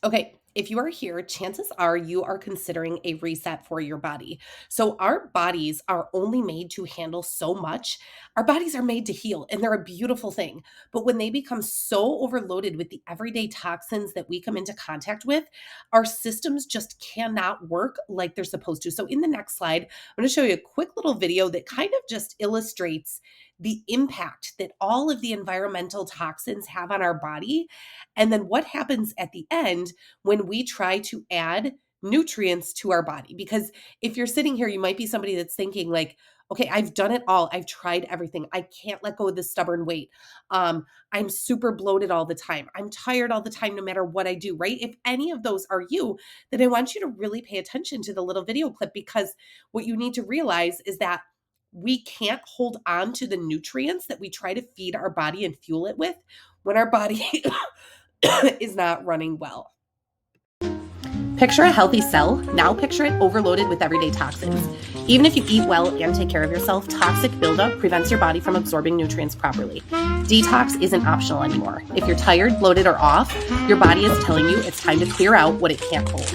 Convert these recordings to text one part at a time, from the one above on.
Okay, if you are here, chances are you are considering a reset for your body. So, our bodies are only made to handle so much. Our bodies are made to heal, and they're a beautiful thing. But when they become so overloaded with the everyday toxins that we come into contact with, our systems just cannot work like they're supposed to. So, in the next slide, I'm going to show you a quick little video that kind of just illustrates the impact that all of the environmental toxins have on our body. And then what happens at the end when we try to add nutrients to our body. Because if you're sitting here, you might be somebody that's thinking, like, okay, I've done it all. I've tried everything. I can't let go of this stubborn weight. I'm super bloated all the time. I'm tired all the time, no matter what I do, right? If any of those are you, then I want you to really pay attention to the little video clip, because what you need to realize is that we can't hold on to the nutrients that we try to feed our body and fuel it with when our body is not running well. Picture a healthy cell. Now picture it overloaded with everyday toxins. Even if you eat well and take care of yourself, toxic buildup prevents your body from absorbing nutrients properly. Detox isn't optional anymore. If you're tired, bloated, or off, your body is telling you it's time to clear out what it can't hold.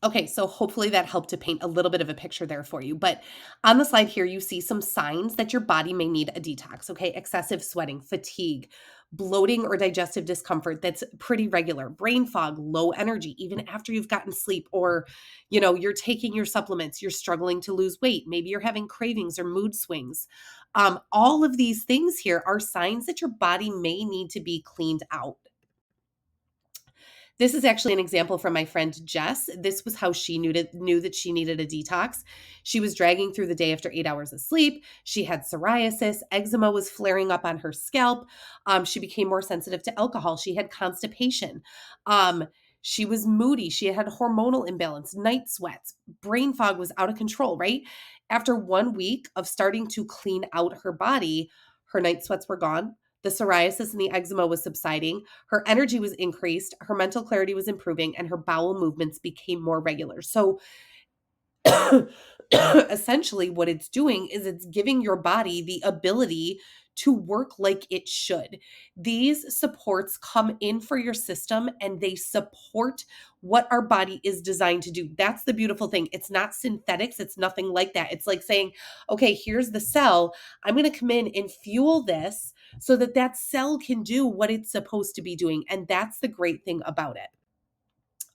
Okay, so hopefully that helped to paint a little bit of a picture there for you. But on the slide here, you see some signs that your body may need a detox, okay? Excessive sweating, fatigue, bloating or digestive discomfort that's pretty regular, brain fog, low energy, even after you've gotten sleep, or, you're taking your supplements, you're struggling to lose weight. Maybe you're having cravings or mood swings. All of these things here are signs that your body may need to be cleaned out. This is actually an example from my friend Jess. This was how she knew that she needed a detox. She was dragging through the day after 8 hours of sleep. She had psoriasis. Eczema was flaring up on her scalp. She became more sensitive to alcohol. She had constipation. She was moody. She had hormonal imbalance, night sweats. Brain fog was out of control, right? After 1 week of starting to clean out her body, her night sweats were gone. The psoriasis and the eczema was subsiding. Her energy was increased. Her mental clarity was improving, and her bowel movements became more regular. So essentially, what it's doing is it's giving your body the ability to work like it should. These supports come in for your system, and they support what our body is designed to do. That's the beautiful thing. It's not synthetics. It's nothing like that. It's like saying, okay, here's the cell. I'm going to come in and fuel this so that that cell can do what it's supposed to be doing. And that's the great thing about it.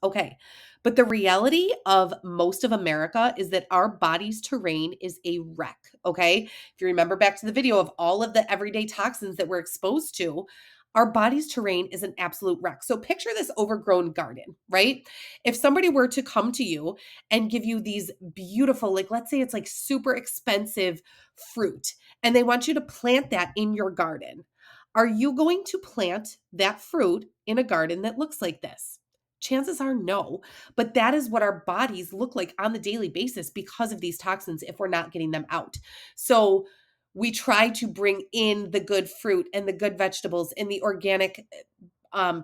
Okay. But the reality of most of America is that our body's terrain is a wreck. Okay. If you remember back to the video of all of the everyday toxins that we're exposed to, our body's terrain is an absolute wreck. So picture this overgrown garden, right? If somebody were to come to you and give you these beautiful, like, let's say it's like super expensive fruit, and they want you to plant that in your garden, are you going to plant that fruit in a garden that looks like this? Chances are no, but that is what our bodies look like on the daily basis because of these toxins if we're not getting them out. So we try to bring in the good fruit and the good vegetables and the organic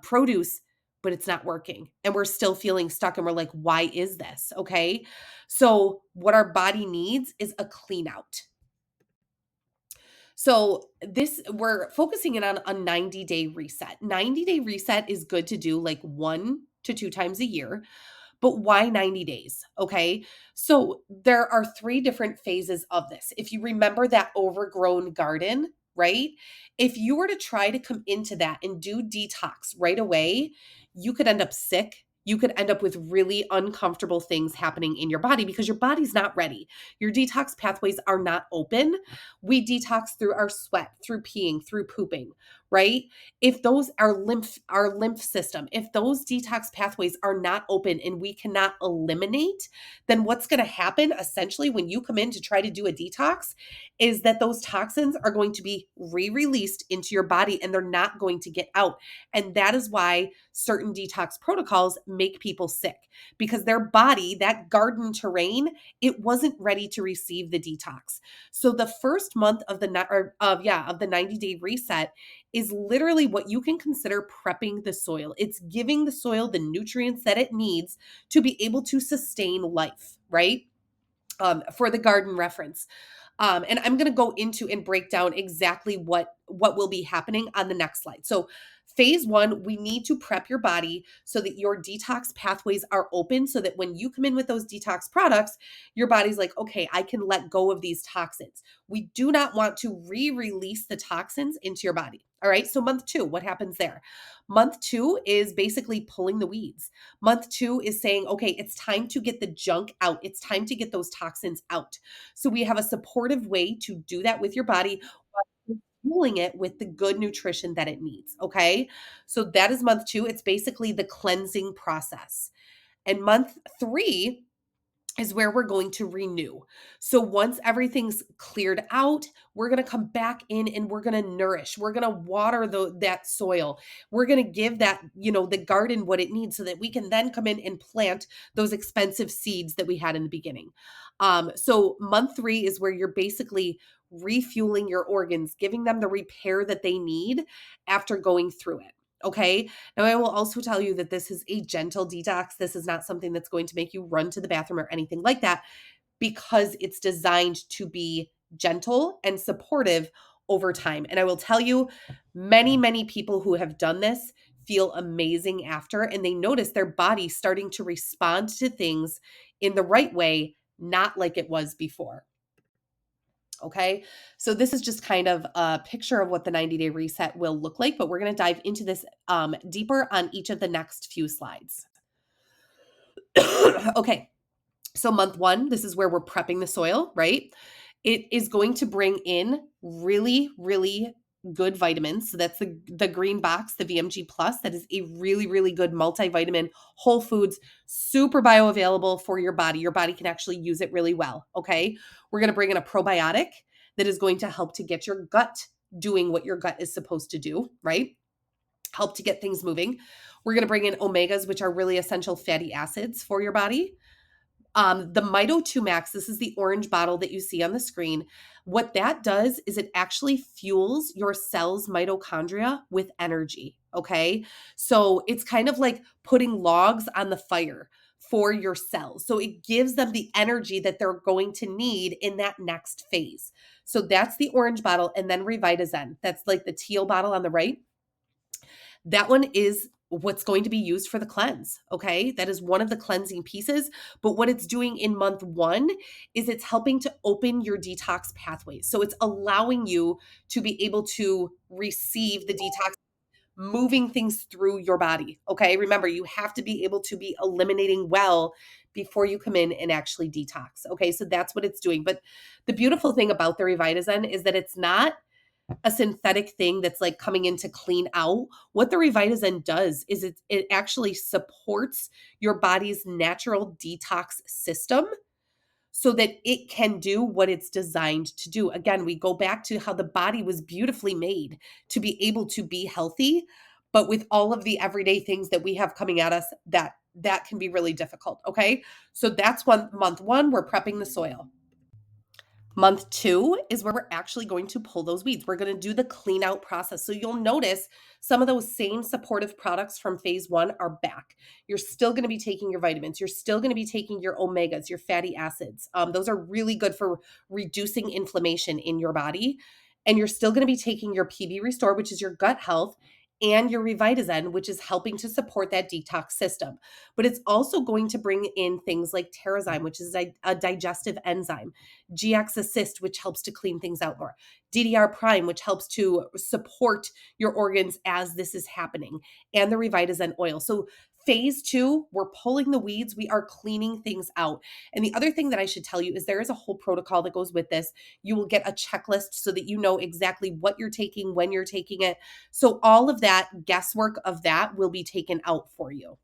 produce, but it's not working. And we're still feeling stuck, and we're like, why is this? Okay. So what our body needs is a clean out. So we're focusing in on a 90-day reset. 90-day reset is good to do like 1 to 2 times a year. But why 90 days? Okay. So there are 3 different phases of this. If you remember that overgrown garden, right? If you were to try to come into that and do detox right away, you could end up sick. You could end up with really uncomfortable things happening in your body because your body's not ready. Your detox pathways are not open. We detox through our sweat, through peeing, through pooping, right? If those our lymph system, if those detox pathways are not open and we cannot eliminate, then what's going to happen essentially when you come in to try to do a detox is that those toxins are going to be re-released into your body, and they're not going to get out. And that is why certain detox protocols make people sick, because their body, that garden terrain, it wasn't ready to receive the detox. So the first month of the 90-day reset is literally what you can consider prepping the soil. It's giving the soil the nutrients that it needs to be able to sustain life, right? For the garden reference, And I'm going to go into and break down exactly what will be happening on the next slide. So phase one, we need to prep your body so that your detox pathways are open, so that when you come in with those detox products, your body's like, okay, I can let go of these toxins. We do not want to re-release the toxins into your body. All right. So month two, what happens there? Month two is basically pulling the weeds. Month two is saying, okay, it's time to get the junk out. It's time to get those toxins out. So we have a supportive way to do that with your body while fueling it with the good nutrition that it needs. Okay. So that is month two. It's basically the cleansing process. And month three is where we're going to renew. So once everything's cleared out, we're going to come back in and we're going to nourish. We're going to water that soil. We're going to give that, the garden what it needs so that we can then come in and plant those expensive seeds that we had in the beginning. So month three is where you're basically refueling your organs, giving them the repair that they need after going through it. Okay. Now, I will also tell you that this is a gentle detox. This is not something that's going to make you run to the bathroom or anything like that, because it's designed to be gentle and supportive over time. And I will tell you, many, many people who have done this feel amazing after, and they notice their body starting to respond to things in the right way, not like it was before. Okay. So this is just kind of a picture of what the 90-day reset will look like, but we're going to dive into this deeper on each of the next few slides. Okay. So month one, this is where we're prepping the soil, right? It is going to bring in really, really good vitamins. So that's the green box, the VMG Plus. That is a really, really good multivitamin, whole foods, super bioavailable for your body. Your body can actually use it really well. Okay. We're going to bring in a probiotic that is going to help to get your gut doing what your gut is supposed to do, right? Help to get things moving. We're going to bring in omegas, which are really essential fatty acids for your body. The Mito 2 Max, this is the orange bottle that you see on the screen. What that does is it actually fuels your cells' mitochondria with energy. Okay. So it's kind of like putting logs on the fire for your cells. So it gives them the energy that they're going to need in that next phase. So that's the orange bottle. And then Revitazen, that's like the teal bottle on the right. That one is what's going to be used for the cleanse. Okay. That is one of the cleansing pieces. But what it's doing in month one is it's helping to open your detox pathways. So it's allowing you to be able to receive the detox, moving things through your body. Okay. Remember, you have to be able to be eliminating well before you come in and actually detox. Okay. So that's what it's doing. But the beautiful thing about the Revitazen is that it's not a synthetic thing that's like coming in to clean out. What the Revitazen does is it actually supports your body's natural detox system so that it can do what it's designed to do. Again, we go back to how the body was beautifully made to be able to be healthy, but with all of the everyday things that we have coming at us, that can be really difficult. Okay. So that's month one, we're prepping the soil. Month two is where we're actually going to pull those weeds. We're going to do the clean out process. So you'll notice some of those same supportive products from phase one are back. You're still going to be taking your vitamins. You're still going to be taking your omegas, your fatty acids. Those are really good for reducing inflammation in your body. And you're still going to be taking your PB Restore, which is your gut health, and your Revitazen, which is helping to support that detox system. But it's also going to bring in things like Terrazyme, which is a digestive enzyme, GX Assist, which helps to clean things out more, DDR Prime, which helps to support your organs as this is happening, and the Revitazen oil. So phase two, we're pulling the weeds, we are cleaning things out. And the other thing that I should tell you is there is a whole protocol that goes with this. You will get a checklist so that you know exactly what you're taking, when you're taking it. So all of that guesswork of that will be taken out for you.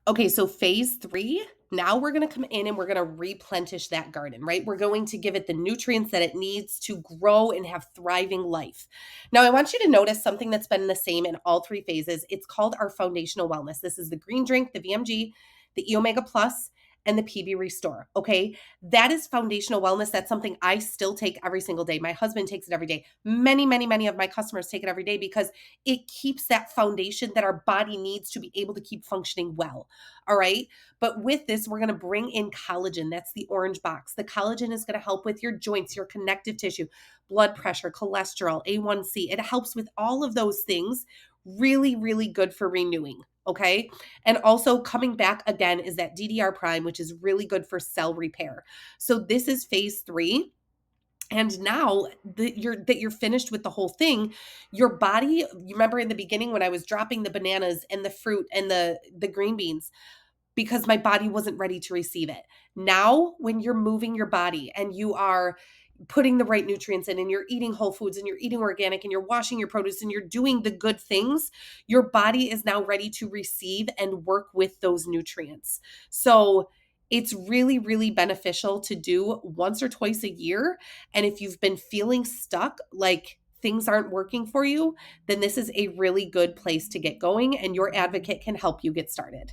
Okay, so phase three, now we're going to come in and we're going to replenish that garden, right? We're going to give it the nutrients that it needs to grow and have thriving life. Now, I want you to notice something that's been the same in all three phases. It's called our foundational wellness. This is the green drink, the VMG, the E Omega Plus, and the PB Restore. Okay. That is foundational wellness. That's something I still take every single day. My husband takes it every day. Many of my customers take it every day because it keeps that foundation that our body needs to be able to keep functioning well. All right. But with this, we're going to bring in collagen. That's the orange box. The collagen is going to help with your joints, your connective tissue, blood pressure, cholesterol, A1C. It helps with all of those things. Really, really good for renewing. Okay. And also coming back again is that DDR prime, which is really good for cell repair. So this is phase 3. And now that you're finished with the whole thing, your body, you remember in the beginning when I was dropping the bananas and the fruit and the green beans, because my body wasn't ready to receive it. Now, when you're moving your body and you are putting the right nutrients in and you're eating whole foods and you're eating organic and you're washing your produce and you're doing the good things, your body is now ready to receive and work with those nutrients. So it's really, really beneficial to do once or twice a year. And if you've been feeling stuck, like things aren't working for you, then this is a really good place to get going, and your advocate can help you get started.